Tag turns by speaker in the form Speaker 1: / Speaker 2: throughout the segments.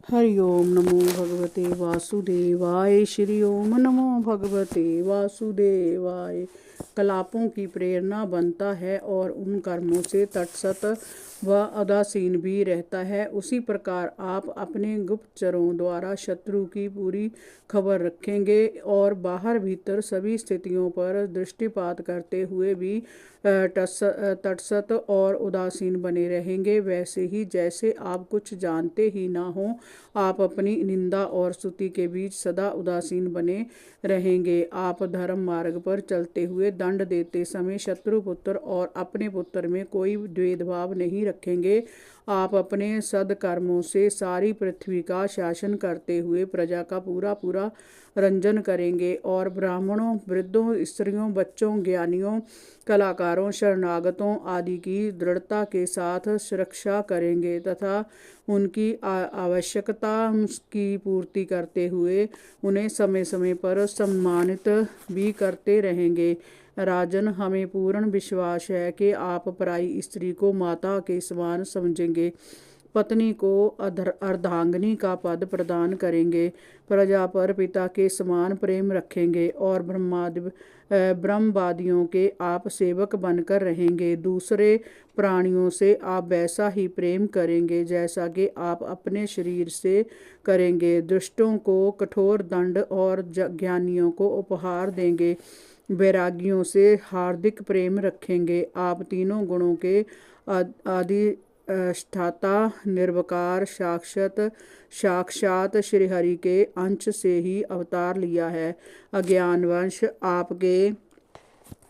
Speaker 1: हरि ओम नमो भगवते वासुदेवाय। श्री ओम नमो भगवते वासुदेवाय। कलापों की प्रेरणा बनता है और उन कर्मों से तटस्थ व उदासीन भी रहता है। उसी प्रकार आप अपने गुप्तचरों द्वारा शत्रु की पूरी खबर रखेंगे और बाहर भीतर सभी स्थितियों पर दृष्टिपात करते हुए भी तटस्थ और उदासीन बने रहेंगे। वैसे ही जैसे आप कुछ जानते ही ना हो, आप अपनी निंदा और स्तुति के बीच सदा उदासीन बने रहेंगे। आप धर्म मार्ग पर चलते हुए दंड देते समय शत्रु पुत्र और अपने पुत्र में कोई भेदभाव नहीं रखेंगे। आप अपने सदकर्मों से सारी पृथ्वी का शासन करते हुए प्रजा का पूरा रंजन करेंगे और ब्राह्मणों, वृद्धों, स्त्रियों, बच्चों, ज्ञानियों, कलाकारों, शरणागतों आदि की दृढ़ता के साथ सुरक्षा करेंगे तथा उनकी आवश्यकता की पूर्ति करते हुए उन्हें समय समय पर सम्मानित भी करते रहेंगे। राजन, हमें पूर्ण विश्वास है कि आप पराई स्त्री को माता के समान समझेंगे, पत्नी को अर्धांगिनी का पद प्रदान करेंगे, प्रजा पर पिता के समान प्रेम रखेंगे और ब्रह्मवादियों के आप सेवक बनकर रहेंगे। दूसरे प्राणियों से आप वैसा ही प्रेम करेंगे जैसा कि आप अपने शरीर से करेंगे। दुष्टों को कठोर दंड और ज्ञानियों को उपहार देंगे। वैरागियों से हार्दिक प्रेम रखेंगे। आप तीनों गुणों के अधिष्ठाता, निर्विकार, साक्षात श्रीहरि के अंश से ही अवतार लिया है। अज्ञानवश आपके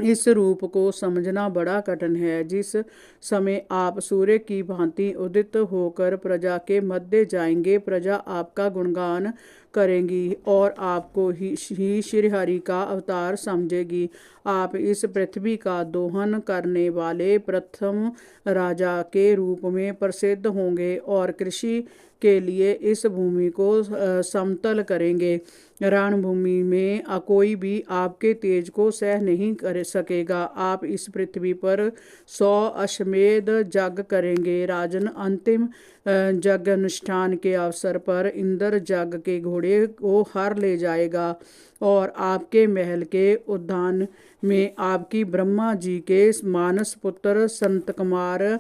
Speaker 1: इस रूप को समझना बड़ा कठिन है। जिस समय आप सूर्य की भांति उदित होकर प्रजा के मध्य जाएंगे, प्रजा आपका गुणगान करेंगी और आपको ही श्रीहरि का अवतार समझेगी। आप इस पृथ्वी का दोहन करने वाले प्रथम राजा के रूप में प्रसिद्ध होंगे और कृषि के लिए इस भूमि को समतल करेंगे। रणभूमि में कोई भी आपके तेज को सह नहीं कर सकेगा। आप इस पृथ्वी पर 100 अश्वमेध यज्ञ करेंगे। राजन, अंतिम यज्ञ अनुष्ठान के अवसर पर इंद्र यज्ञ के घोड़े को हर ले जाएगा और आपके महल के उद्यान में आपकी ब्रह्मा जी के मानस पुत्र संत कुमार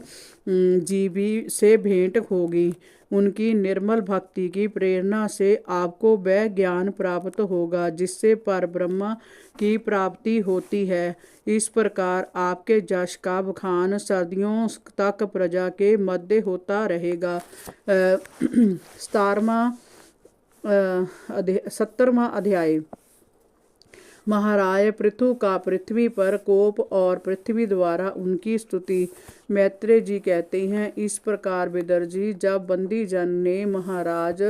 Speaker 1: जी भी से भेंट होगी। उनकी निर्मल भक्ति की प्रेरणा से आपको वह ज्ञान प्राप्त होगा जिससे पर ब्रह्मा की प्राप्ति होती है। इस प्रकार आपके यश का बखान सदियों तक प्रजा के मध्य होता रहेगा। 17वां अध्याय। महाराज पृथु का पृथ्वी पर कोप और पृथ्वी द्वारा उनकी स्तुति। मैत्रेय जी कहते हैं, इस प्रकार विदर जी, जब बंदी जन ने महाराज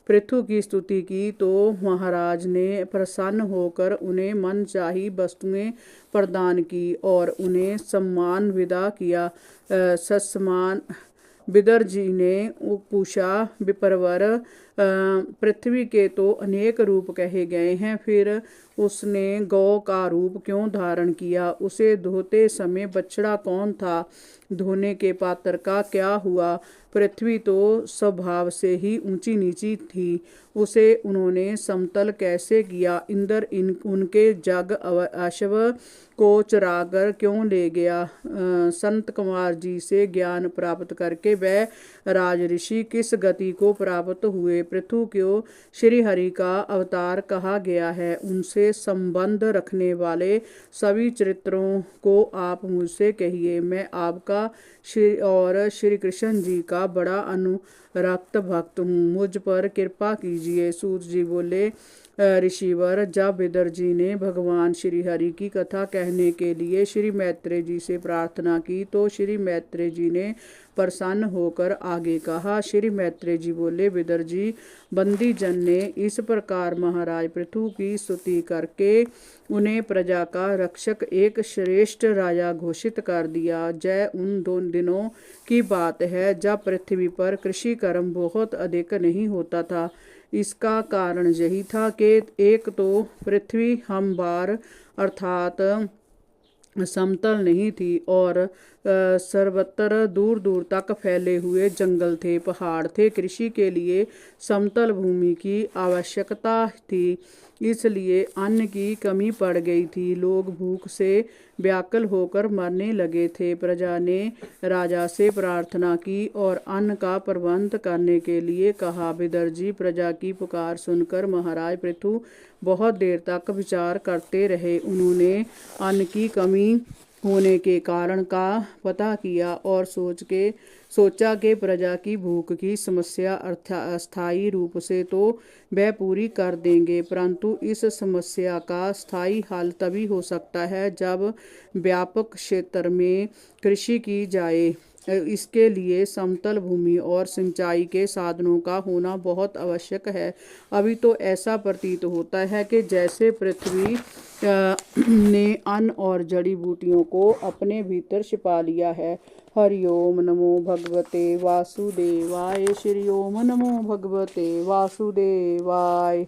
Speaker 1: पृथु की स्तुति की तो महाराज ने प्रसन्न होकर उन्हें मनचाही वस्तुएं प्रदान की और उन्हें सम्मान विदा किया। सस्मान विदर जी ने पूछा, विप्रवर, पृथ्वी के तो अनेक रूप कहे गए हैं, फिर उसने गौ का रूप क्यों धारण किया? उसे धोते समय बछड़ा कौन था? धोने के पात्र का क्या हुआ? पृथ्वी तो स्वभाव से ही ऊंची नीची थी, उसे उन्होंने समतल कैसे किया? इंद्र उनके जग अश्व को चराकर क्यों ले गया? संत कुमार जी से ज्ञान प्राप्त करके वह राज ऋषि किस गति को प्राप्त हुए? पृथु को श्री हरि का अवतार कहा गया है। उनसे संबंध रखने वाले सभी चरित्रों को आप मुझसे कहिए। मैं आपका और श्री कृष्ण जी का बड़ा अनुरक्त भक्त हूँ, मुझ पर कृपा कीजिए। सूत जी बोले, ऋषिवर, जब विदर जी ने भगवान श्री हरि की कथा कहने के लिए श्री मैत्रेय जी से प्रार्थना की तो श्री मैत्रेय जी ने प्रसन्न होकर आगे कहा। श्री मैत्रेय जी बोले, विदर जी, बंदी जन ने इस प्रकार महाराज पृथु की स्तुति करके उन्हें प्रजा का रक्षक, एक श्रेष्ठ राजा घोषित कर दिया। जय उन 2 दिनों की बात है जब पृथ्वी पर कृषि कर्म बहुत अधिक नहीं होता था। इसका कारण यही था कि एक तो पृथ्वी हमवार अर्थात समतल नहीं थी और सर्वत्र दूर दूर तक फैले हुए जंगल थे, पहाड़ थे। कृषि के लिए समतल भूमि की आवश्यकता थी, इसलिए अन्न की कमी पड़ गई थी। लोग भूख से व्याकुल होकर मरने लगे थे। प्रजा ने राजा से प्रार्थना की और अन्न का प्रबंध करने के लिए कहा। बिदरजी प्रजा की पुकार सुनकर महाराज पृथु बहुत देर तक विचार करते रहे। उन्होंने अन्न की कमी होने के कारण का पता किया और सोचा कि प्रजा की भूख की समस्या अस्थायी रूप से तो वह पूरी कर देंगे, परंतु इस समस्या का स्थायी हल तभी हो सकता है जब व्यापक क्षेत्र में कृषि की जाए। इसके लिए समतल भूमि और सिंचाई के साधनों का होना बहुत आवश्यक है। अभी तो ऐसा प्रतीत होता है कि जैसे पृथ्वी ने अन्न और जड़ी बूटियों को अपने भीतर छिपा लिया है। हरि ओम नमो भगवते वासुदेवाय। श्री ओम नमो भगवते वासुदेवाय।